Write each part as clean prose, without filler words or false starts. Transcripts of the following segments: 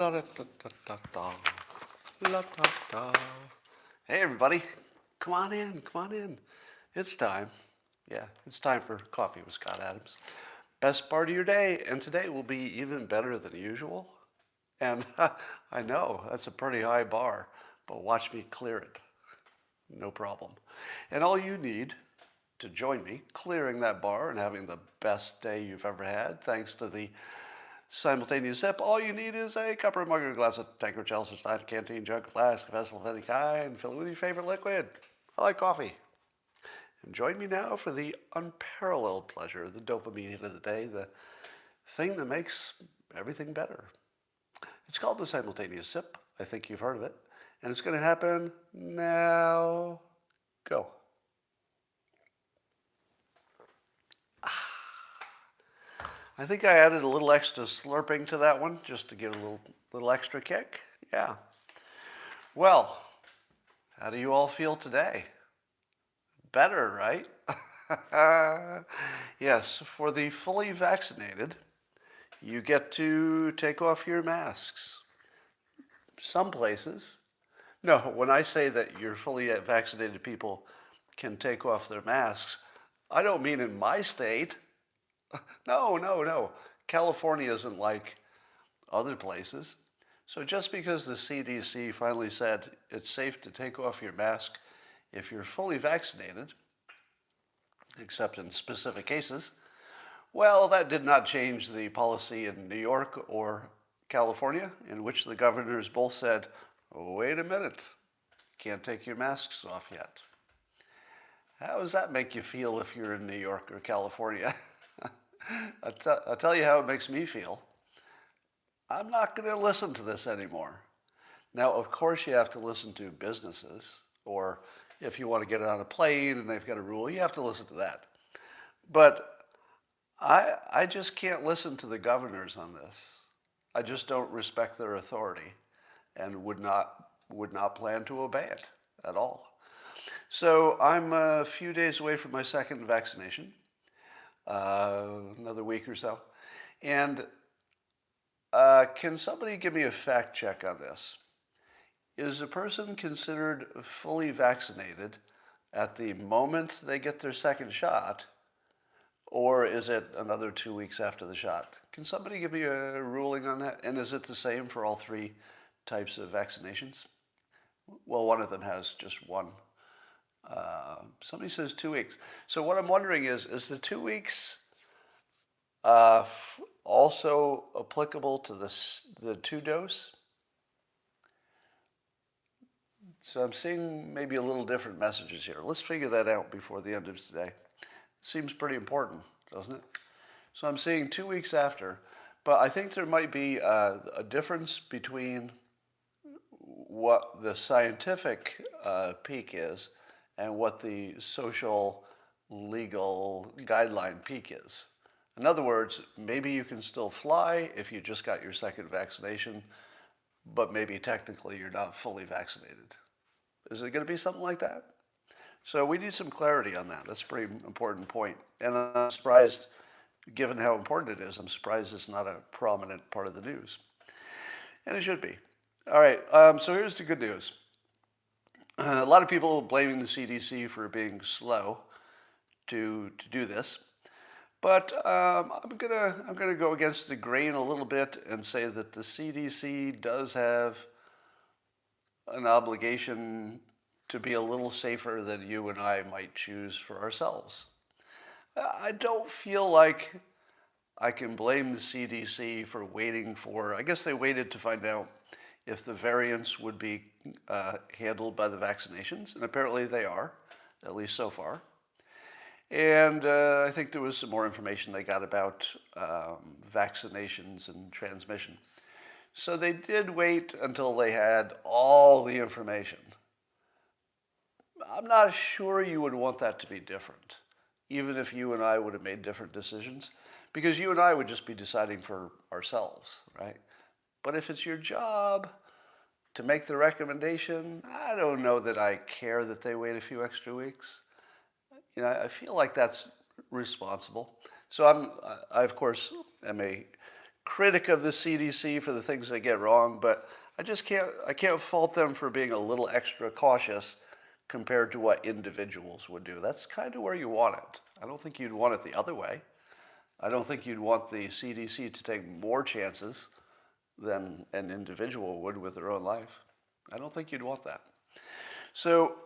La da da da da da. La da da. Hey everybody, come on in, come on in. It's time. Yeah, it's time for Coffee with Scott Adams. Best part of your day, and today will be even better than usual. And I know that's a pretty high bar, but watch me clear it. No problem. And all you need to join me clearing that bar and having the best day you've ever had, thanks to the simultaneous sip, all you need is a cup or mug or glass of tankard, chalice, stein, canteen, jug, flask, vessel of any kind. Fill it with your favorite liquid. I like coffee. And join me now for the unparalleled pleasure, the dopamine hit of the day, the thing that makes everything better. It's called the simultaneous sip. I think you've heard of it. And it's going to happen now. Go. I think I added a little extra slurping to that one just to give a little extra kick. Yeah. Well, how do you all feel today? Better, right? Yes, for the fully vaccinated, you get to take off your masks. Some places. No, when I say that your fully vaccinated people can take off their masks, I don't mean in my state. No. California isn't like other places. So just because the CDC finally said it's safe to take off your mask if you're fully vaccinated, except in specific cases, well, that did not change the policy in New York or California, in which the governors both said, wait a minute, can't take your masks off yet. How does that make you feel if you're in New York or California? I'll tell you how it makes me feel. I'm not going to listen to this anymore. Now, of course, you have to listen to businesses, or if you want to get on a plane and they've got a rule, you have to listen to that. But I just can't listen to the governors on this. I just don't respect their authority and would not plan to obey it at all. So I'm a few days away from my second vaccination. Another week or so. And can somebody give me a fact check on this? Is a person considered fully vaccinated at the moment they get their second shot, or is it another 2 weeks after the shot? Can somebody give me a ruling on that? And is it the same for all three types of vaccinations? Well, one of them has just one. Somebody says 2 weeks. So what I'm wondering is the 2 weeks also applicable to the two dose? So I'm seeing maybe a little different messages here. Let's figure that out before the end of today. Seems pretty important, doesn't it? So I'm seeing 2 weeks after, but I think there might be a difference between what the scientific peak is and what the social legal guideline peak is. In other words, maybe you can still fly if you just got your second vaccination, but maybe technically you're not fully vaccinated. Is it going to be something like that? So we need some clarity on that. That's a pretty important point. And I'm surprised, given how important it is, I'm surprised it's not a prominent part of the news. And it should be. All right, so here's the good news. A lot of people blaming the CDC for being slow to do this, but I'm gonna go against the grain a little bit and say that the CDC does have an obligation to be a little safer than you and I might choose for ourselves. I don't feel like I can blame the CDC for waiting for, I guess they waited to find out if the variants would be handled by the vaccinations, and apparently they are, at least so far. And I think there was some more information they got about vaccinations and transmission. So they did wait until they had all the information. I'm not sure you would want that to be different, even if you and I would have made different decisions, because you and I would just be deciding for ourselves, right? But if it's your job to make the recommendation, I don't know that I care that they wait a few extra weeks. You know, I feel like that's responsible. So I of course, am a critic of the CDC for the things they get wrong, but I can't fault them for being a little extra cautious compared to what individuals would do. That's kind of where you want it. I don't think you'd want it the other way. I don't think you'd want the CDC to take more chances than an individual would with their own life. I don't think you'd want that. So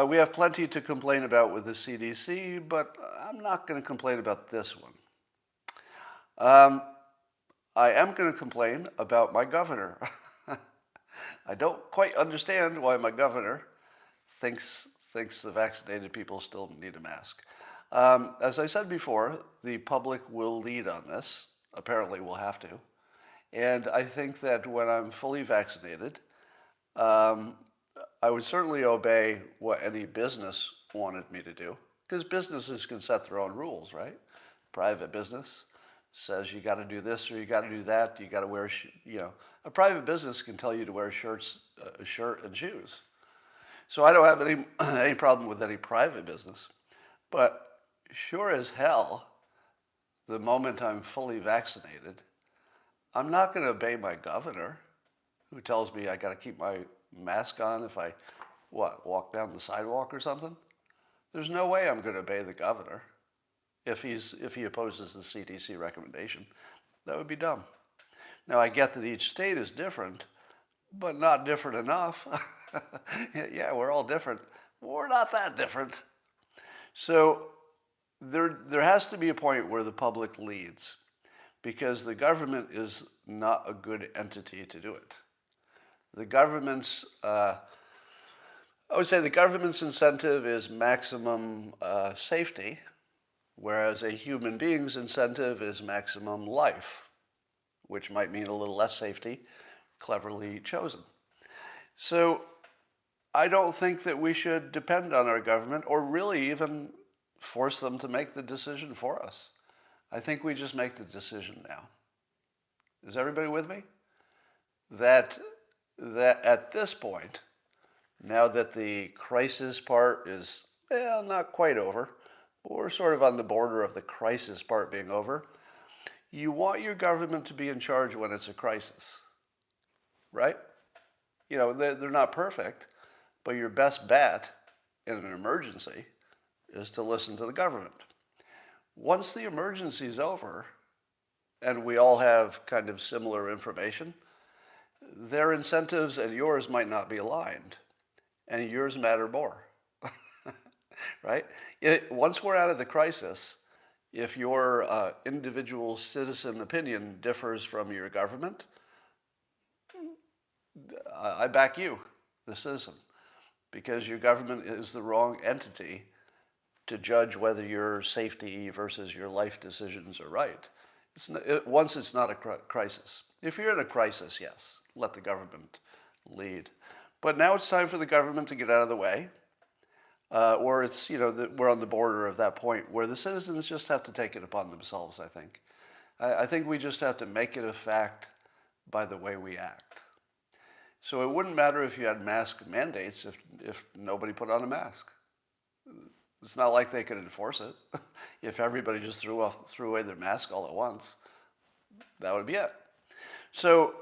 we have plenty to complain about with the CDC, but I'm not going to complain about this one. I am going to complain about my governor. I don't quite understand why my governor thinks the vaccinated people still need a mask. As I said before, the public will lead on this. Apparently we'll have to. And I think that when I'm fully vaccinated, I would certainly obey what any business wanted me to do, because businesses can set their own rules, right? Private business says you got to do this or you got to do that. You got to wear, a private business can tell you to wear a shirt and shoes. So I don't have any problem with any private business, but sure as hell, the moment I'm fully vaccinated, I'm not going to obey my governor, who tells me I got to keep my mask on if I, walk down the sidewalk or something. There's no way I'm going to obey the governor if he opposes the CDC recommendation. That would be dumb. Now, I get that each state is different, but not different enough. Yeah, we're all different. We're not that different. So there has to be a point where the public leads, because the government is not a good entity to do it. The government's, I would say the government's incentive is maximum safety, whereas a human being's incentive is maximum life, which might mean a little less safety, cleverly chosen. So I don't think that we should depend on our government or really even force them to make the decision for us. I think we just make the decision now. Is everybody with me? That at this point, now that the crisis part is, not quite over, but we're sort of on the border of the crisis part being over, you want your government to be in charge when it's a crisis, right? They're not perfect, but your best bet in an emergency is to listen to the government. Once the emergency is over, and we all have kind of similar information, their incentives and yours might not be aligned, and yours matter more, right? Once we're out of the crisis, if your individual citizen opinion differs from your government, I back you, the citizen, because your government is the wrong entity to judge whether your safety versus your life decisions are right. Once it's not a crisis. If you're in a crisis, yes, let the government lead. But now it's time for the government to get out of the way, or it's, we're on the border of that point where the citizens just have to take it upon themselves, I think. I think we just have to make it a fact by the way we act. So it wouldn't matter if you had mask mandates if nobody put on a mask. It's not like they could enforce it. If everybody just threw away their mask all at once, that would be it. So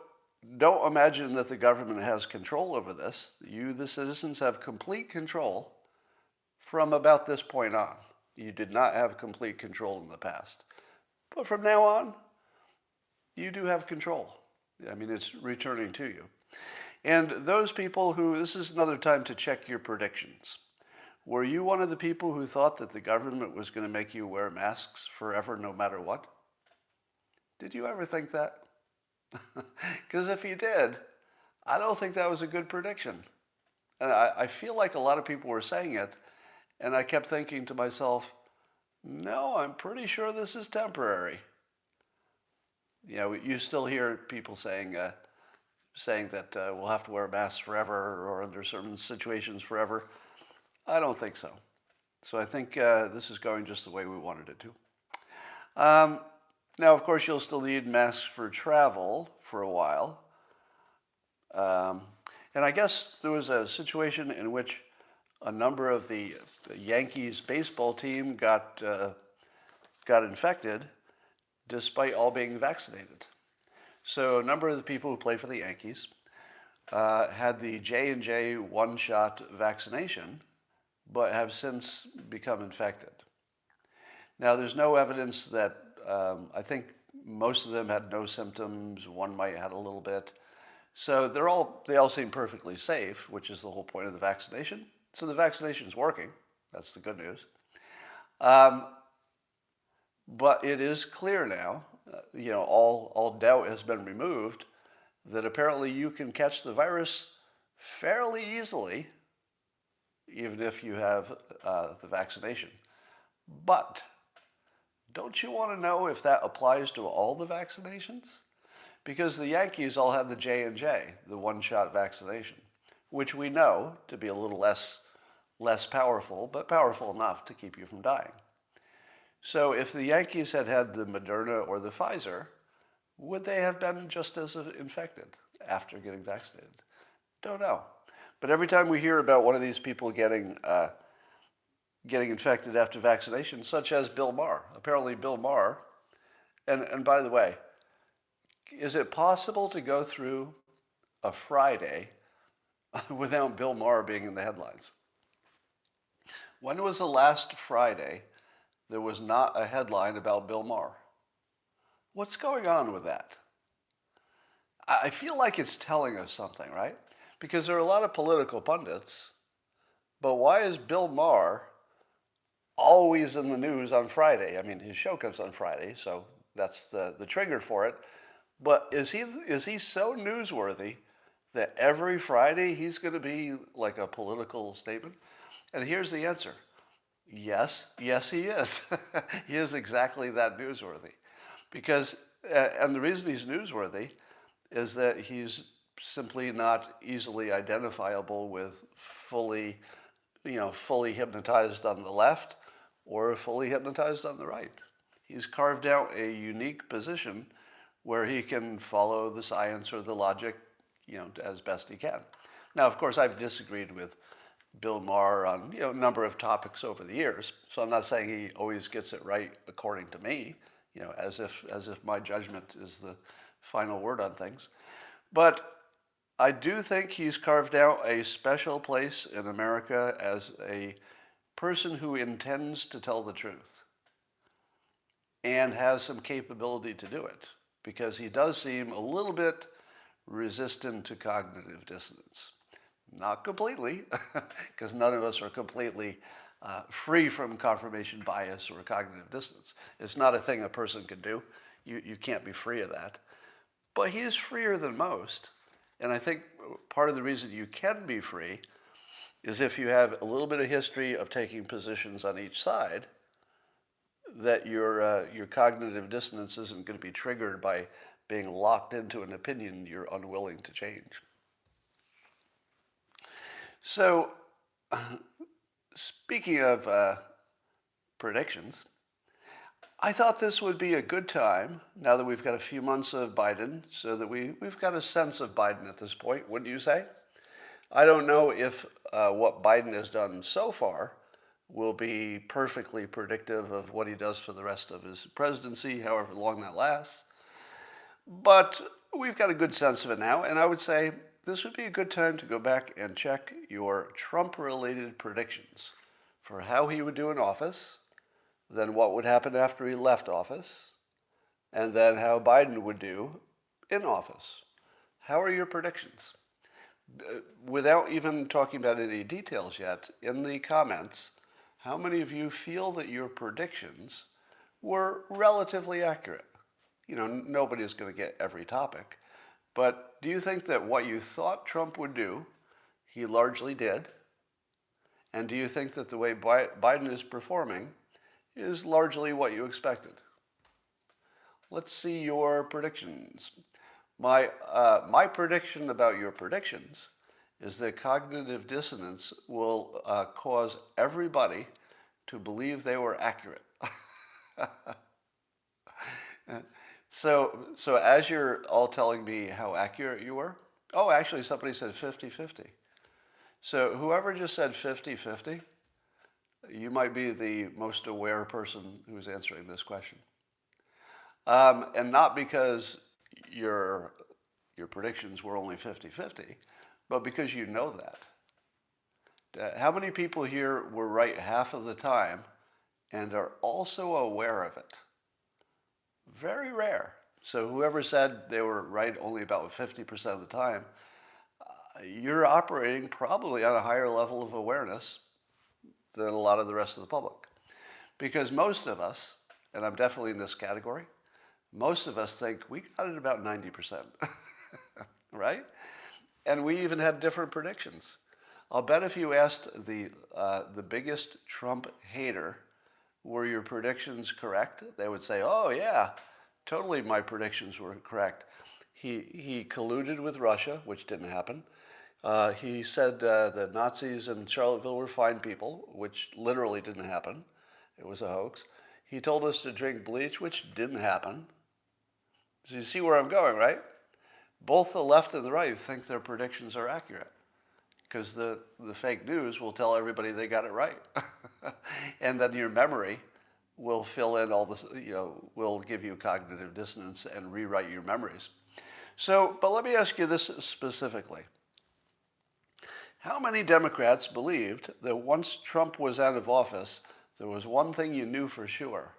don't imagine that the government has control over this. You, the citizens, have complete control from about this point on. You did not have complete control in the past. But from now on, you do have control. I mean, it's returning to you. And those people this is another time to check your predictions. Were you one of the people who thought that the government was going to make you wear masks forever no matter what? Did you ever think that? Because if you did, I don't think that was a good prediction. And I feel like a lot of people were saying it, and I kept thinking to myself, no, I'm pretty sure this is temporary. You still hear people saying that we'll have to wear masks forever or under certain situations forever. I don't think so. So I think this is going just the way we wanted it to. Now, of course, you'll still need masks for travel for a while. And I guess there was a situation in which a number of the Yankees baseball team got infected despite all being vaccinated. So a number of the people who play for the Yankees had the J&J one-shot vaccination, but have since become infected. Now, there's no evidence that, I think most of them had no symptoms. One might have had a little bit. So they all seem perfectly safe, which is the whole point of the vaccination. So the vaccination is working. That's the good news. But it is clear now, all doubt has been removed that apparently you can catch the virus fairly easily, even if you have the vaccination. But don't you want to know if that applies to all the vaccinations? Because the Yankees all had the J&J, the one-shot vaccination, which we know to be a little less powerful, but powerful enough to keep you from dying. So if the Yankees had had the Moderna or the Pfizer, would they have been just as infected after getting vaccinated? Don't know. But every time we hear about one of these people getting infected after vaccination, such as Bill Maher, apparently Bill Maher, and by the way, is it possible to go through a Friday without Bill Maher being in the headlines? When was the last Friday there was not a headline about Bill Maher? What's going on with that? I feel like it's telling us something, right? Because there are a lot of political pundits, but why is Bill Maher always in the news on Friday? I mean, his show comes on Friday, so that's the trigger for it. But is he so newsworthy that every Friday he's going to be like a political statement? And here's the answer. Yes, he is. He is exactly that newsworthy. Because, and the reason he's newsworthy is that he's simply not easily identifiable with fully hypnotized on the left or fully hypnotized on the right. He's carved out a unique position where he can follow the science or the logic, as best he can. Now, of course, I've disagreed with Bill Maher on a number of topics over the years, so I'm not saying he always gets it right according to me, as if my judgment is the final word on things. But I do think he's carved out a special place in America as a person who intends to tell the truth and has some capability to do it, because he does seem a little bit resistant to cognitive dissonance. Not completely, because none of us are completely free from confirmation bias or cognitive dissonance. It's not a thing a person can do. You can't be free of that. But he is freer than most. And I think part of the reason you can be free is if you have a little bit of history of taking positions on each side, that your cognitive dissonance isn't going to be triggered by being locked into an opinion you're unwilling to change. So, speaking of predictions, I thought this would be a good time, now that we've got a few months of Biden, so that we've got a sense of Biden at this point, wouldn't you say? I don't know if what Biden has done so far will be perfectly predictive of what he does for the rest of his presidency, however long that lasts. But we've got a good sense of it now, and I would say this would be a good time to go back and check your Trump-related predictions for how he would do in office, then what would happen after he left office, and then how Biden would do in office. How are your predictions? Without even talking about any details yet, in the comments, how many of you feel that your predictions were relatively accurate? Nobody's going to get every topic. But do you think that what you thought Trump would do, he largely did? And do you think that the way Biden is performing is largely what you expected? Let's see your predictions. My prediction about your predictions is that cognitive dissonance will cause everybody to believe they were accurate. So as you're all telling me how accurate you were, actually somebody said 50-50. So whoever just said 50-50, you might be the most aware person who's answering this question. And not because your predictions were only 50-50, but because you know that. How many people here were right half of the time and are also aware of it? Very rare. So whoever said they were right only about 50% of the time, you're operating probably on a higher level of awareness than a lot of the rest of the public. Because most of us, and I'm definitely in this category, most of us think we got it about 90%, right? And we even had different predictions. I'll bet if you asked the biggest Trump hater, were your predictions correct? They would say, oh yeah, totally my predictions were correct. He colluded with Russia, which didn't happen. He said the Nazis in Charlottesville were fine people, which literally didn't happen. It was a hoax. He told us to drink bleach, which didn't happen. So you see where I'm going, right? Both the left and the right think their predictions are accurate because the fake news will tell everybody they got it right. And then your memory will fill in all this, will give you cognitive dissonance and rewrite your memories. So, but let me ask you this specifically. How many Democrats believed that once Trump was out of office, there was one thing you knew for sure?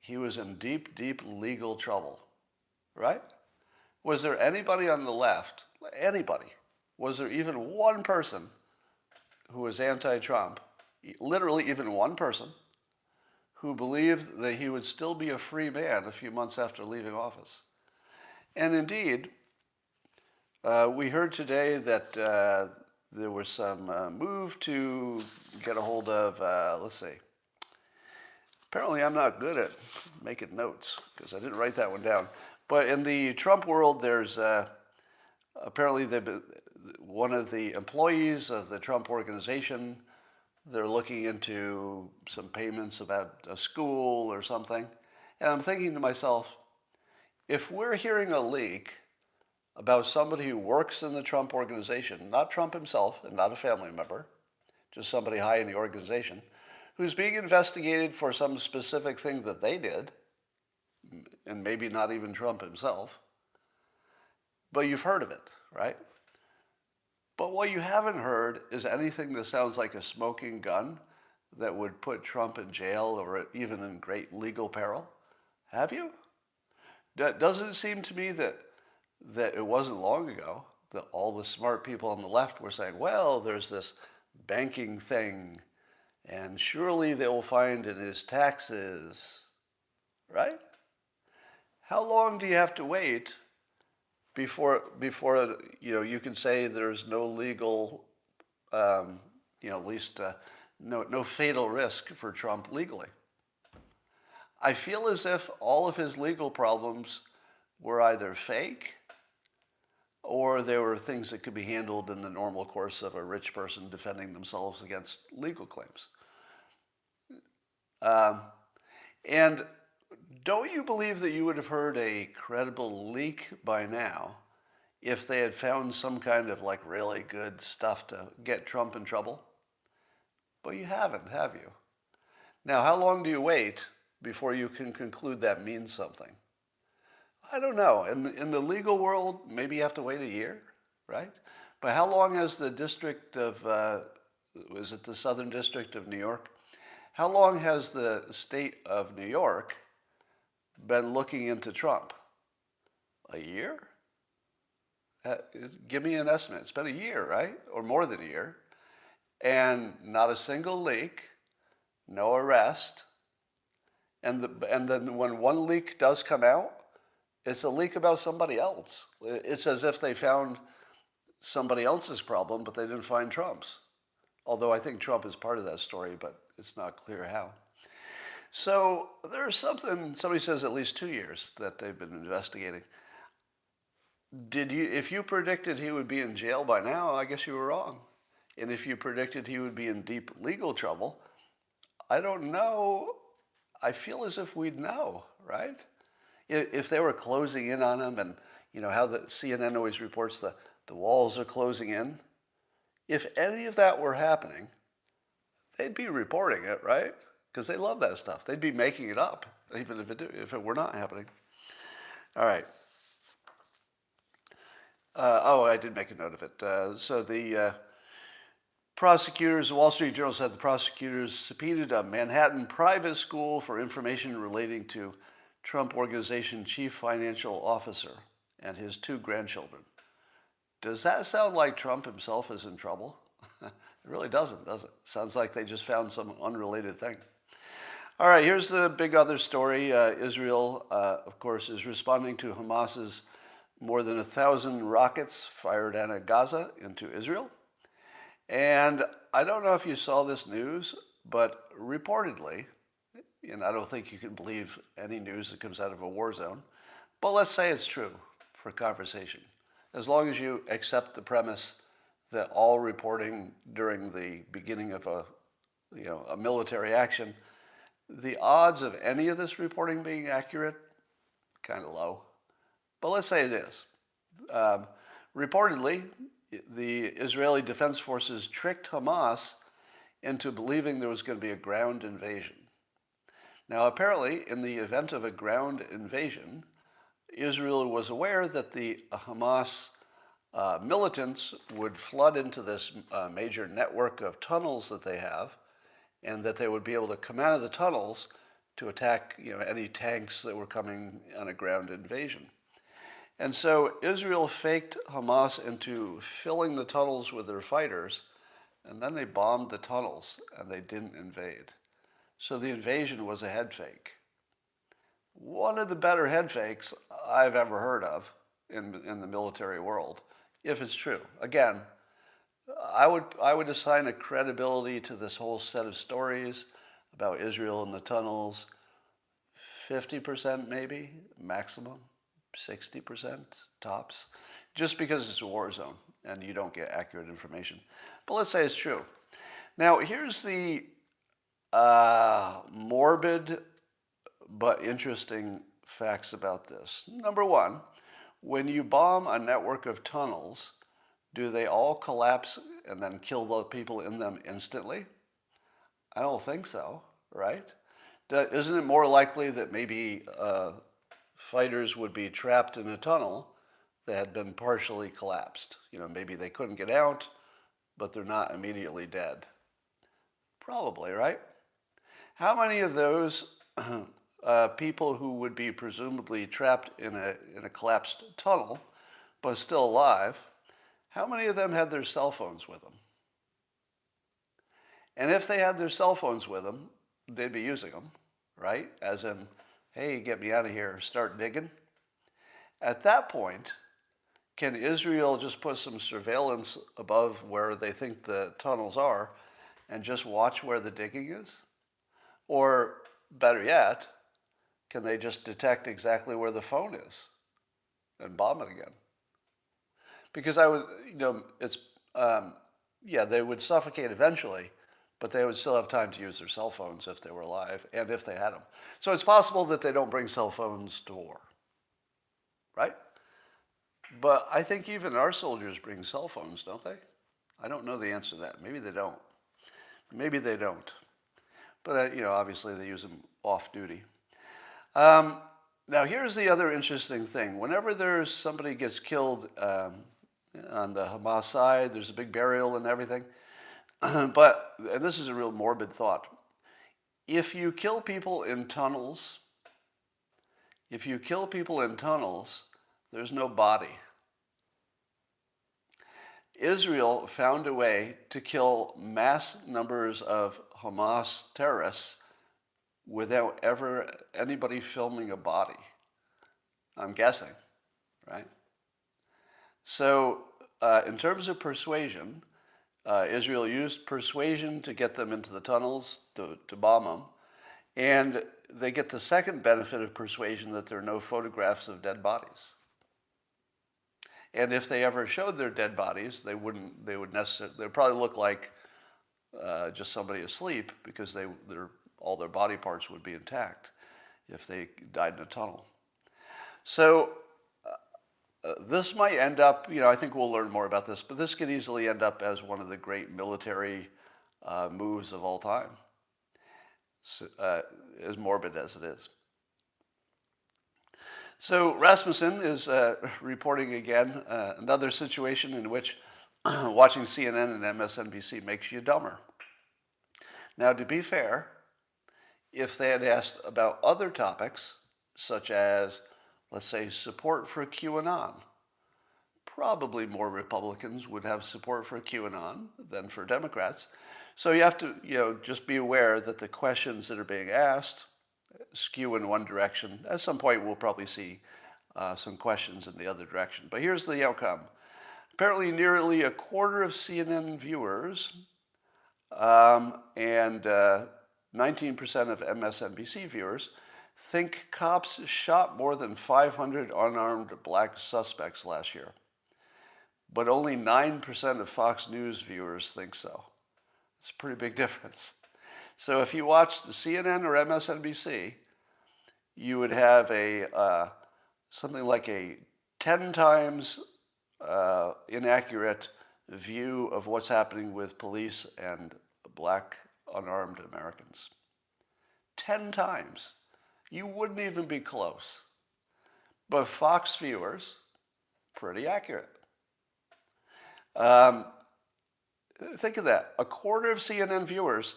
He was in deep, deep legal trouble, right? Was there anybody on the left, anybody, was there even one person who was anti-Trump, literally even one person, who believed that he would still be a free man a few months after leaving office? And indeed, we heard today that there was some move to get a hold of, let's see. Apparently I'm not good at making notes because I didn't write that one down. But in the Trump world, there's apparently one of the employees of the Trump organization, they're looking into some payments about a school or something. And I'm thinking to myself, if we're hearing a leak about somebody who works in the Trump organization, not Trump himself and not a family member, just somebody high in the organization, who's being investigated for some specific thing that they did, and maybe not even Trump himself, but you've heard of it, right? But what you haven't heard is anything that sounds like a smoking gun that would put Trump in jail or even in great legal peril. Have you? Doesn't it seem to me that it wasn't long ago that all the smart people on the left were saying, well, there's this banking thing, and surely they will find in his taxes, right? How long do you have to wait before you can say there's no legal, at least no fatal risk for Trump legally? I feel as if all of his legal problems were either fake or there were things that could be handled in the normal course of a rich person defending themselves against legal claims. And don't you believe that you would have heard a credible leak by now if they had found some kind of really good stuff to get Trump in trouble? But you haven't, have you? Now, how long do you wait before you can conclude that means something? I don't know. In the legal world, maybe you have to wait a year, right? But how long has the district of, was it the Southern District of New York? How long has the state of New York been looking into Trump? A year? Give me an estimate. It's been a year, right? Or more than a year. And not a single leak, no arrest. And then when one leak does come out, it's a leak about somebody else. It's as if they found somebody else's problem, but they didn't find Trump's. Although I think Trump is part of that story, but it's not clear how. So there's somebody says at least 2 years that they've been investigating. If you predicted he would be in jail by now, I guess you were wrong. And if you predicted he would be in deep legal trouble, I don't know. I feel as if we'd know, right? If they were closing in on him and, how the CNN always reports the walls are closing in. If any of that were happening, they'd be reporting it, right? Because they love that stuff. They'd be making it up, even if it were not happening. All right. Oh, I did make a note of it. So the prosecutors, the Wall Street Journal said the prosecutors subpoenaed a Manhattan private school for information relating to Trump Organization chief financial officer and his 2 grandchildren. Does that sound like Trump himself is in trouble? It really doesn't, does it? Sounds like they just found some unrelated thing. All right, here's the big other story. Israel, of course, is responding to Hamas's more than 1,000 rockets fired out of Gaza into Israel. And I don't know if you saw this news, but reportedly, and I don't think you can believe any news that comes out of a war zone, but let's say it's true for conversation. As long as you accept the premise that all reporting during the beginning of a military action, the odds of any of this reporting being accurate, kind of low. But let's say it is. Reportedly, the Israeli Defense Forces tricked Hamas into believing there was going to be a ground invasion. Now, apparently, in the event of a ground invasion, Israel was aware that the Hamas militants would flood into this major network of tunnels that they have, and that they would be able to come out of the tunnels to attack any tanks that were coming on a ground invasion. And so Israel faked Hamas into filling the tunnels with their fighters, and then they bombed the tunnels, and they didn't invade. So the invasion was a head fake. One of the better head fakes I've ever heard of in the military world, if it's true. Again, I would assign a credibility to this whole set of stories about Israel and the tunnels, 50% maybe, maximum, 60% tops, just because it's a war zone and you don't get accurate information. But let's say it's true. Now, here's the morbid but interesting facts about this. Number one, when you bomb a network of tunnels, do they all collapse and then kill the people in them instantly? I don't think so, right? Isn't it more likely that maybe fighters would be trapped in a tunnel that had been partially collapsed? Maybe they couldn't get out, but they're not immediately dead. Probably, right? How many of those people who would be presumably trapped in a collapsed tunnel, but still alive, how many of them had their cell phones with them? And if they had their cell phones with them, they'd be using them, right? As in, hey, get me out of here, start digging. At that point, can Israel just put some surveillance above where they think the tunnels are and just watch where the digging is? Or better yet, can they just detect exactly where the phone is and bomb it again? Because I would, they would suffocate eventually, but they would still have time to use their cell phones if they were alive and if they had them. So it's possible that they don't bring cell phones to war, right? But I think even our soldiers bring cell phones, don't they? I don't know the answer to that. Maybe they don't. Maybe they don't. But, obviously they use them off duty. Now, here's the other interesting thing. Whenever somebody gets killed on the Hamas side, there's a big burial and everything. And this is a real morbid thought. If you kill people in tunnels, there's no body. Israel found a way to kill mass numbers of Hamas terrorists without ever anybody filming a body. I'm guessing, right? So in terms of persuasion, Israel used persuasion to get them into the tunnels to bomb them. And they get the second benefit of persuasion, that there are no photographs of dead bodies. And if they ever showed their dead bodies, they'd probably look like just somebody asleep, because all their body parts would be intact if they died in a tunnel. So this might end up, I think we'll learn more about this, but this could easily end up as one of the great military moves of all time, as morbid as it is. So Rasmussen is reporting again another situation in which watching CNN and MSNBC makes you dumber. Now, to be fair, if they had asked about other topics, such as, let's say, support for QAnon, probably more Republicans would have support for QAnon than for Democrats. So you have to, just be aware that the questions that are being asked skew in one direction. At some point, we'll probably see some questions in the other direction. But here's the outcome. Apparently, nearly a quarter of CNN viewers and 19% of MSNBC viewers think cops shot more than 500 unarmed black suspects last year. But only 9% of Fox News viewers think so. It's a pretty big difference. So if you watched CNN or MSNBC, you would have something like a 10 times inaccurate view of what's happening with police and black unarmed Americans. 10 times. You wouldn't even be close. But Fox viewers, pretty accurate. Think of that. A quarter of CNN viewers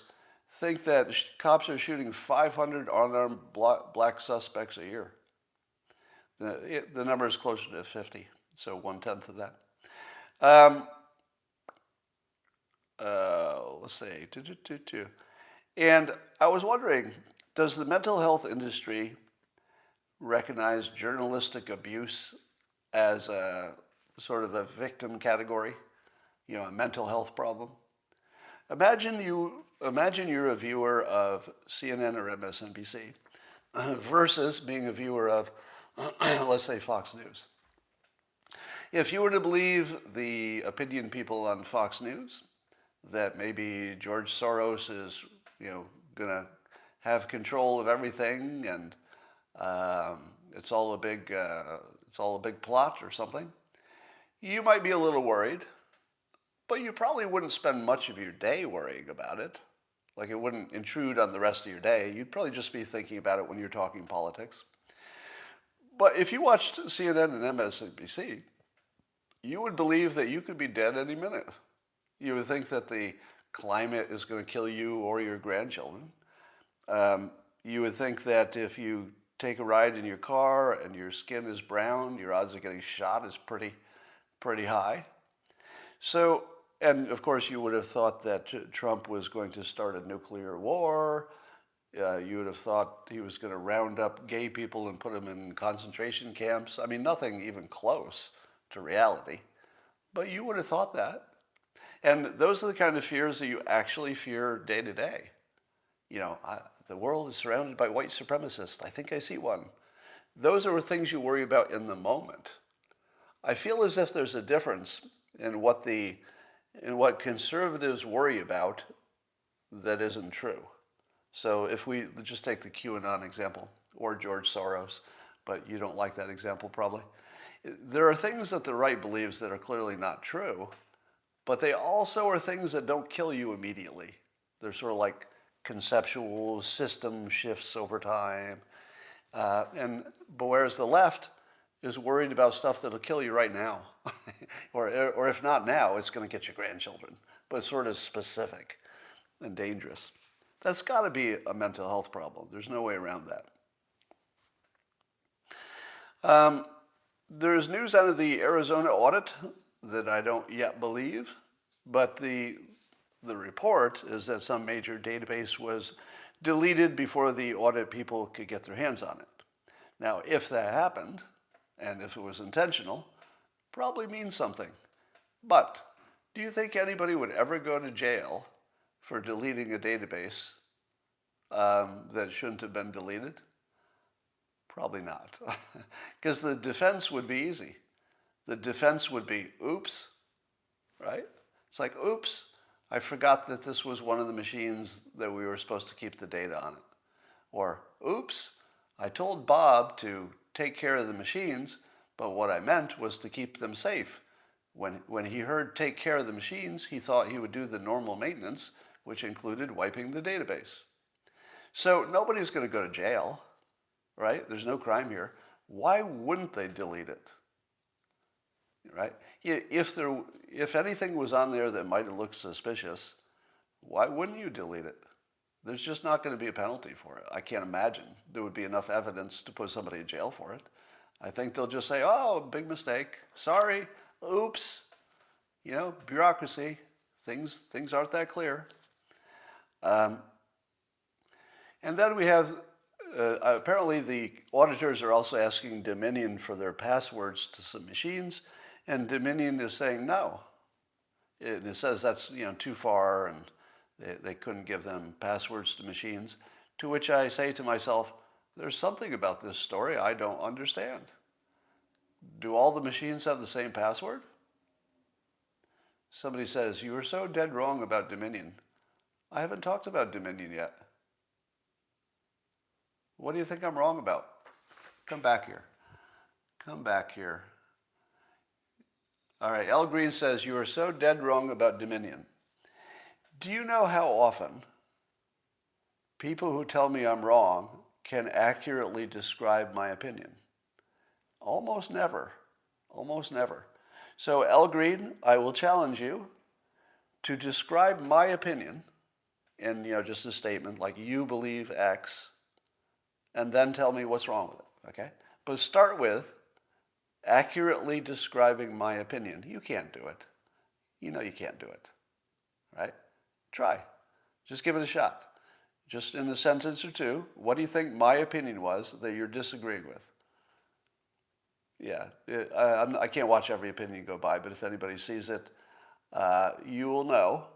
think that cops are shooting 500 unarmed black suspects a year. The number is closer to 50, so 1/10 of that. Let's see. And I was wondering, does the mental health industry recognize journalistic abuse as a sort of a victim category? A mental health problem? Imagine you're a viewer of CNN or MSNBC versus being a viewer of, let's say, Fox News. If you were to believe the opinion people on Fox News, that maybe George Soros is, going to have control of everything, and it's all a big plot or something, you might be a little worried. But you probably wouldn't spend much of your day worrying about it. Like, it wouldn't intrude on the rest of your day. You'd probably just be thinking about it when you're talking politics. But if you watched CNN and MSNBC, you would believe that you could be dead any minute. You would think that the climate is going to kill you or your grandchildren. You would think that if you take a ride in your car and your skin is brown, your odds of getting shot is pretty high. So, and of course, you would have thought that Trump was going to start a nuclear war. You would have thought he was going to round up gay people and put them in concentration camps. I mean, nothing even close to reality. But you would have thought that. And those are the kind of fears that you actually fear day to day. The world is surrounded by white supremacists. I think I see one. Those are things you worry about in the moment. I feel as if there's a difference in what conservatives worry about that isn't true. So if we just take the QAnon example, or George Soros, but you don't like that example probably. There are things that the right believes that are clearly not true, but they also are things that don't kill you immediately. They're sort of like conceptual system shifts over time. But whereas the left is worried about stuff that'll kill you right now. or if not now, it's going to get your grandchildren. But it's sort of specific and dangerous. That's got to be a mental health problem. There's no way around that. There's news out of the Arizona audit that I don't yet believe, but the report is that some major database was deleted before the audit people could get their hands on it. Now, if that happened, and if it was intentional, probably means something. But do you think anybody would ever go to jail for deleting a database that shouldn't have been deleted? Probably not. Because the defense would be easy. The defense would be, oops, right? It's like, oops, I forgot that this was one of the machines that we were supposed to keep the data on it. Or, oops, I told Bob to take care of the machines, but what I meant was to keep them safe. When he heard take care of the machines, he thought he would do the normal maintenance, which included wiping the database. So nobody's going to go to jail, right? There's no crime here. why wouldn't they delete it? Right? If anything was on there that might have looked suspicious, why wouldn't you delete it? There's just not going to be a penalty for it. I can't imagine there would be enough evidence to put somebody in jail for it. I think they'll just say, oh, big mistake. Sorry. Oops. Bureaucracy. Things aren't that clear. And then we have, apparently the auditors are also asking Dominion for their passwords to some machines, and Dominion is saying no. It says that's too far, and they couldn't give them passwords to machines, to which I say to myself, there's something about this story I don't understand. Do all the machines have the same password? Somebody says, you were so dead wrong about Dominion. I haven't talked about Dominion yet. What do you think I'm wrong about? Come back here. Come back here. All right, L. Green says, you are so dead wrong about Dominion. Do you know how often people who tell me I'm wrong can accurately describe my opinion? Almost never. Almost never. So, L. Green, I will challenge you to describe my opinion in, just a statement like you believe X, and then tell me what's wrong with it, okay? But start with accurately describing my opinion. You can't do it. You know you can't do it, right? Try. Just give it a shot. Just in a sentence or two, what do you think my opinion was that you're disagreeing with? Yeah, I can't watch every opinion go by, but if anybody sees it, you will know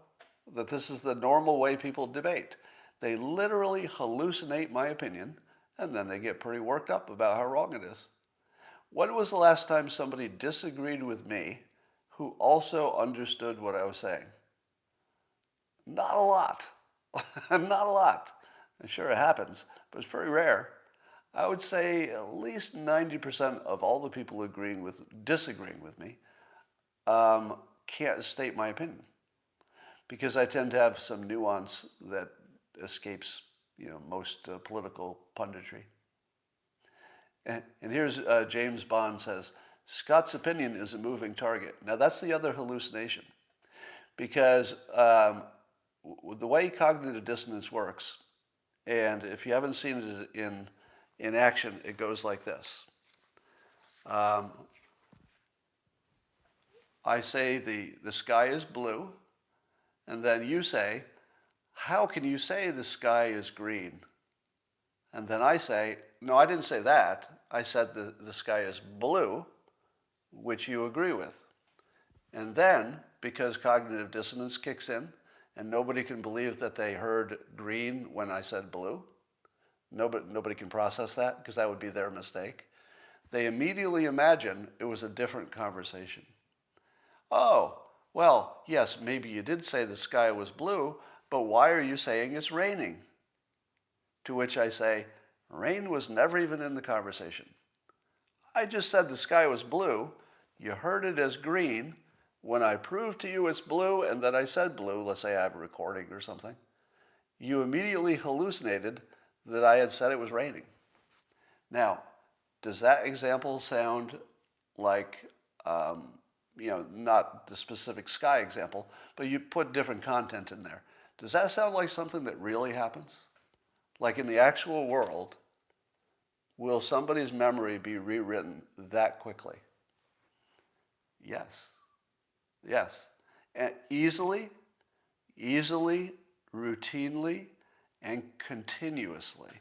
that this is the normal way people debate. They literally hallucinate my opinion, and then they get pretty worked up about how wrong it is. When was the last time somebody disagreed with me who also understood what I was saying? Not a lot. Not a lot. I'm sure it happens, but it's pretty rare. I would say at least 90% of all the people disagreeing with me can't state my opinion, because I tend to have some nuance that escapes most political punditry. And here's James Bond says, Scott's opinion is a moving target. Now that's the other hallucination, because the way cognitive dissonance works, and if you haven't seen it in action, it goes like this. I say the sky is blue, and then you say, how can you say the sky is green? And then I say, no, I didn't say that. I said the sky is blue, which you agree with. And then, because cognitive dissonance kicks in, and nobody can believe that they heard green when I said blue, nobody can process that, because that would be their mistake, they immediately imagine it was a different conversation. Oh, well, yes, maybe you did say the sky was blue, but why are you saying it's raining? To which I say, rain was never even in the conversation. I just said the sky was blue. You heard it as green. When I proved to you it's blue and that I said blue, let's say I have a recording or something, you immediately hallucinated that I had said it was raining. Now, does that example sound like, not the specific sky example, but you put different content in there. Does that sound like something that really happens? Like in the actual world, will somebody's memory be rewritten that quickly? Yes. Yes. And easily, routinely, and continuously,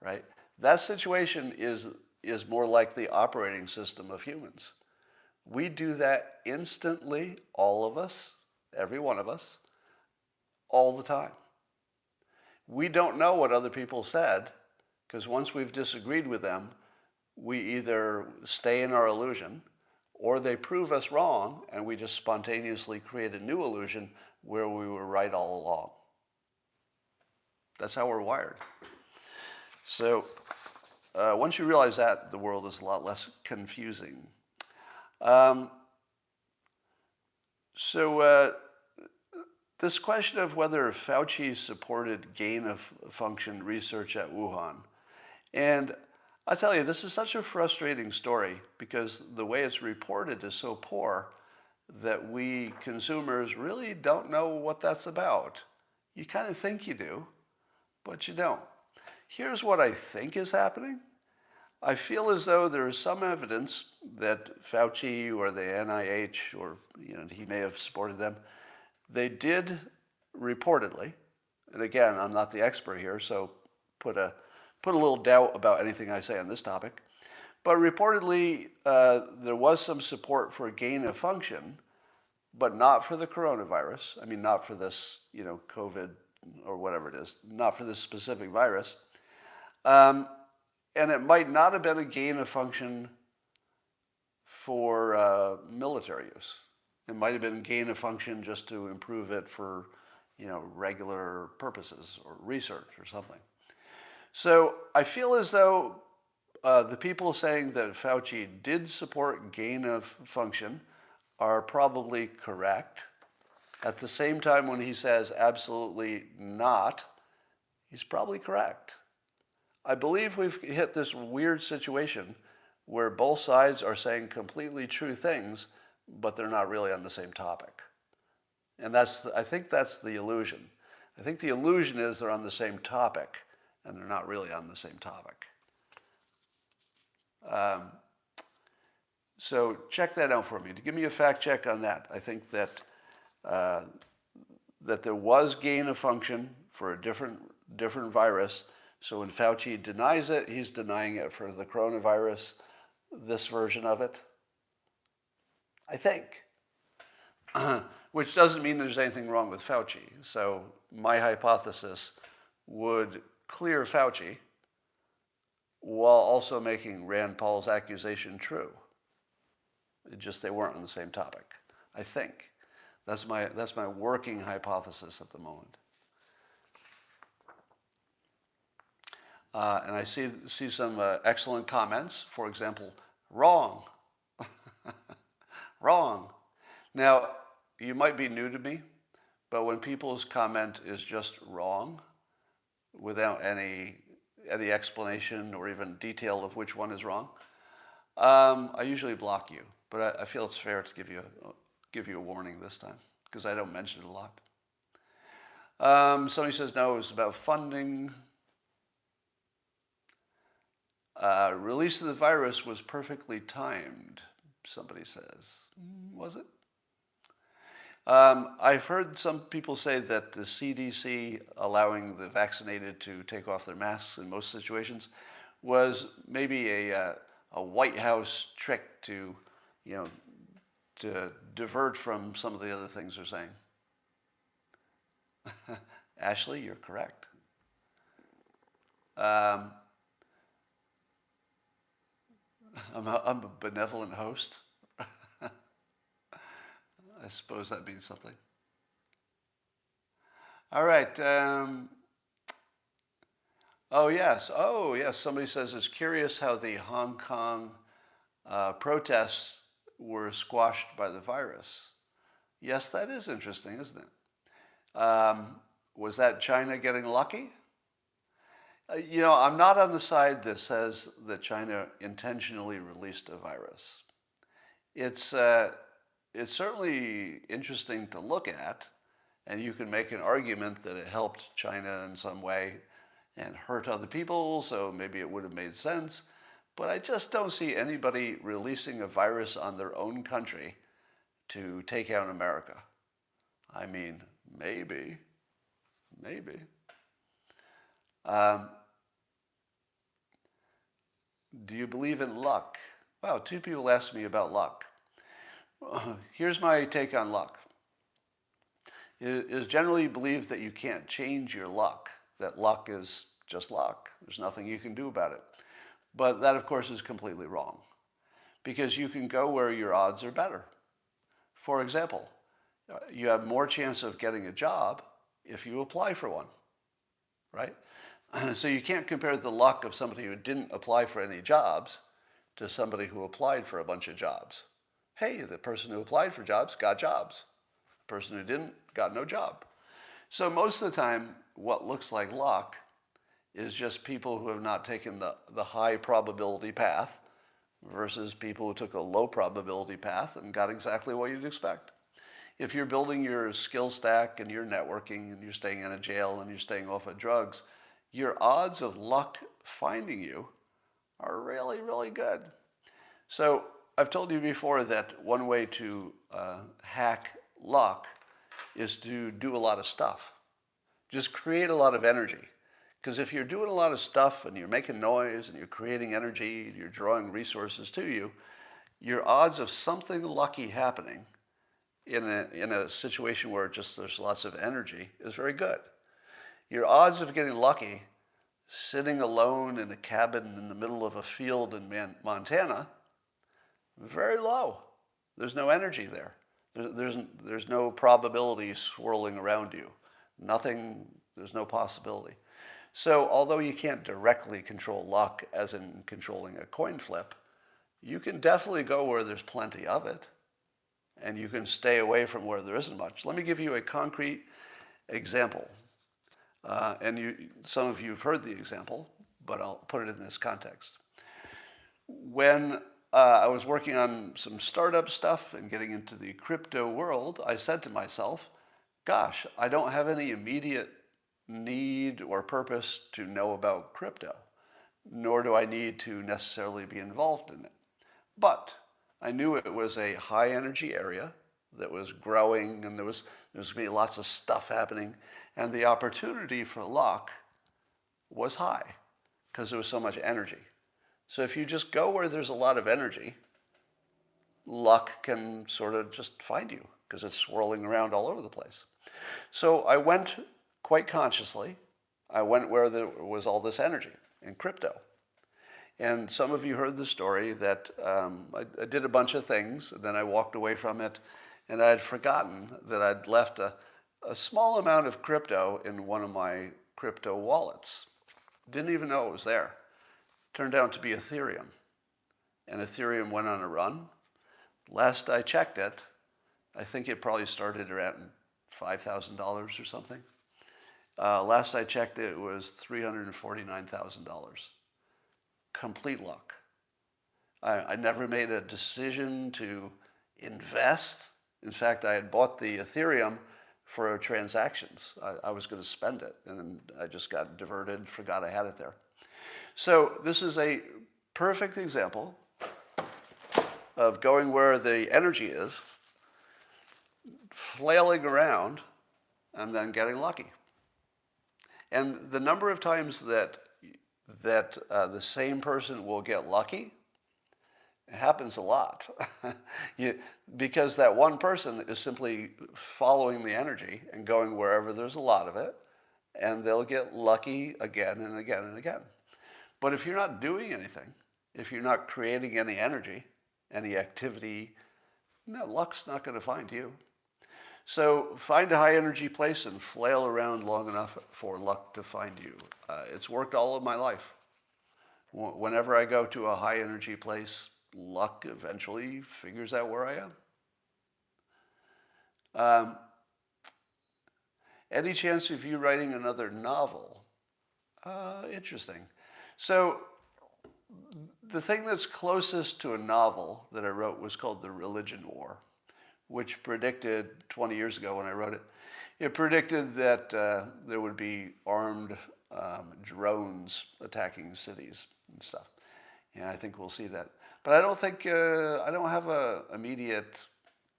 right? That situation is more like the operating system of humans. We do that instantly, all of us, every one of us, all the time. We don't know what other people said, because once we've disagreed with them, we either stay in our illusion, or they prove us wrong, and we just spontaneously create a new illusion where we were right all along. That's how we're wired. So once you realize that, the world is a lot less confusing. This question of whether Fauci supported gain-of-function research at Wuhan, and I tell you, this is such a frustrating story because the way it's reported is so poor that we consumers really don't know what that's about. You kind of think you do, but you don't. Here's what I think is happening. I feel as though there is some evidence that Fauci or the NIH, or he may have supported them, they did reportedly, and again, I'm not the expert here, so put a little doubt about anything I say on this topic, but reportedly there was some support for gain of function, but not for the coronavirus. I mean, not for this, COVID or whatever it is, not for this specific virus. And it might not have been a gain of function for military use. It might have been gain of function just to improve it for, regular purposes or research or something. So I feel as though the people saying that Fauci did support gain of function are probably correct. At the same time, when he says absolutely not, he's probably correct. I believe we've hit this weird situation where both sides are saying completely true things, but they're not really on the same topic. And I think that's the illusion. I think the illusion is they're on the same topic, and they're not really on the same topic. So check that out for me. To give me a fact check on that. I think that that there was gain of function for a different virus. So when Fauci denies it, he's denying it for the coronavirus, this version of it. I think. Which doesn't mean there's anything wrong with Fauci. So my hypothesis would clear Fauci while also making Rand Paul's accusation true. They weren't on the same topic. I think. That's my working hypothesis at the moment. And I see some excellent comments. For example, wrong. Wrong. Now, you might be new to me, but when people's comment is just wrong, without any explanation or even detail of which one is wrong, I usually block you. But I feel it's fair to give you a warning this time, because I don't mention it a lot. Somebody says, no, it was about funding. Release of the virus was perfectly timed, somebody says. Was it? I've heard some people say that the CDC allowing the vaccinated to take off their masks in most situations was maybe a White House trick to divert from some of the other things they're saying. Ashley, you're correct. I'm a benevolent host. I suppose that means something. All right. Oh, yes. Somebody says it's curious how the Hong Kong protests were squashed by the virus. Yes, that is interesting, isn't it? Was that China getting lucky? I'm not on the side that says that China intentionally released a virus. It's certainly interesting to look at, and you can make an argument that it helped China in some way and hurt other people, so maybe it would have made sense. But I just don't see anybody releasing a virus on their own country to take out America. I mean, maybe. Do you believe in luck? Wow, 2 people asked me about luck. Here's my take on luck. It is generally believed that you can't change your luck, that luck is just luck. There's nothing you can do about it. But that, of course, is completely wrong, because you can go where your odds are better. For example, you have more chance of getting a job if you apply for one, right? So you can't compare the luck of somebody who didn't apply for any jobs to somebody who applied for a bunch of jobs. Hey, the person who applied for jobs got jobs. The person who didn't got no job. So most of the time, what looks like luck is just people who have not taken the high probability path versus people who took a low probability path and got exactly what you'd expect. If you're building your skill stack and you're networking and you're staying in a jail and you're staying off of drugs, your odds of luck finding you are really, really good. So I've told you before that one way to hack luck is to do a lot of stuff. Just create a lot of energy. Because if you're doing a lot of stuff and you're making noise and you're creating energy, you're drawing resources to you, your odds of something lucky happening in a situation where just there's lots of energy is very good. Your odds of getting lucky sitting alone in a cabin in the middle of a field in Montana, very low. There's no energy there. There's no probability swirling around you. Nothing, there's no possibility. So although you can't directly control luck, as in controlling a coin flip, you can definitely go where there's plenty of it, and you can stay away from where there isn't much. Let me give you a concrete example. Some of you have heard the example, but I'll put it in this context. When I was working on some startup stuff and getting into the crypto world, I said to myself, gosh, I don't have any immediate need or purpose to know about crypto, nor do I need to necessarily be involved in it. But I knew it was a high energy area that was growing, and there was going to be lots of stuff happening, and the opportunity for luck was high because there was so much energy. So if you just go where there's a lot of energy, luck can sort of just find you because it's swirling around all over the place. So I went quite consciously. I went where there was all this energy in crypto. And some of you heard the story that I did a bunch of things, and then I walked away from it, and I had forgotten that I'd left a small amount of crypto in one of my crypto wallets. Didn't even know it was there. Turned out to be Ethereum. And Ethereum went on a run. Last I checked it, I think it probably started around $5,000 or something. Last I checked it was $349,000. Complete luck. I never made a decision to invest. In fact, I had bought the Ethereum for transactions. I was going to spend it, and I just got diverted, forgot I had it there. So this is a perfect example of going where the energy is, flailing around, and then getting lucky. And the number of times that the same person will get lucky happens a lot. Because that one person is simply following the energy and going wherever there's a lot of it, and they'll get lucky again and again and again. But if you're not doing anything, if you're not creating any energy, any activity, no, luck's not going to find you. So find a high energy place and flail around long enough for luck to find you. It's worked all of my life. Whenever I go to a high energy place, luck eventually figures out where I am. Any chance of you writing another novel? Interesting. So the thing that's closest to a novel that I wrote was called The Religion War, which predicted 20 years ago when I wrote it. It predicted that there would be armed drones attacking cities and stuff. And I think we'll see that. But I don't think, I don't have an immediate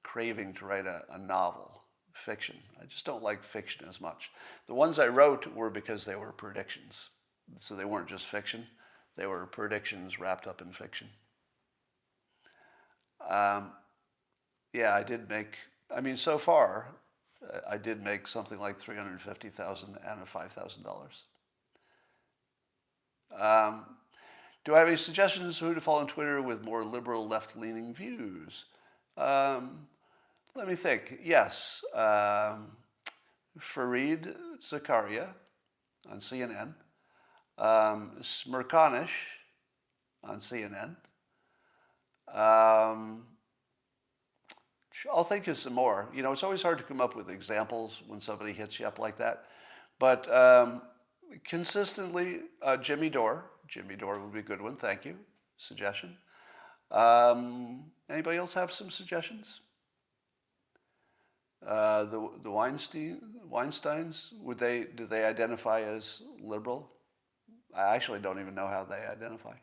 craving to write a novel, fiction. I just don't like fiction as much. The ones I wrote were because they were predictions. So they weren't just fiction. They were predictions wrapped up in fiction. Yeah, I did make, I mean, so far, I did make something like $350,000 and $5,000. Do I have any suggestions who to follow on Twitter with more liberal left-leaning views? Let me think. Yes, Fareed Zakaria on CNN, Smirkanish on CNN. I'll think of some more. You know, it's always hard to come up with examples when somebody hits you up like that. But consistently, Jimmy Dore. Jimmy Dore would be a good one. Thank you. Suggestion. Anybody else have some suggestions? The Weinsteins, do they identify as liberal? I actually don't even know how they identify.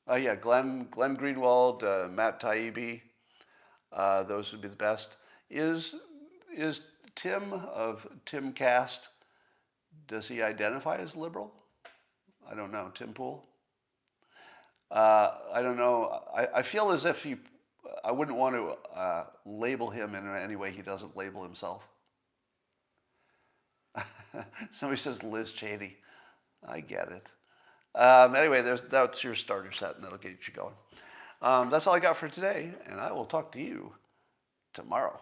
Oh yeah, Glenn Greenwald, Matt Taibbi, those would be the best. Is Tim of Timcast, does he identify as liberal? I don't know. Tim Pool? I don't know. I feel as if I wouldn't want to label him in any way he doesn't label himself. Somebody says Liz Cheney. I get it. Anyway, that's your starter set, and that'll get you going. That's all I got for today, and I will talk to you tomorrow.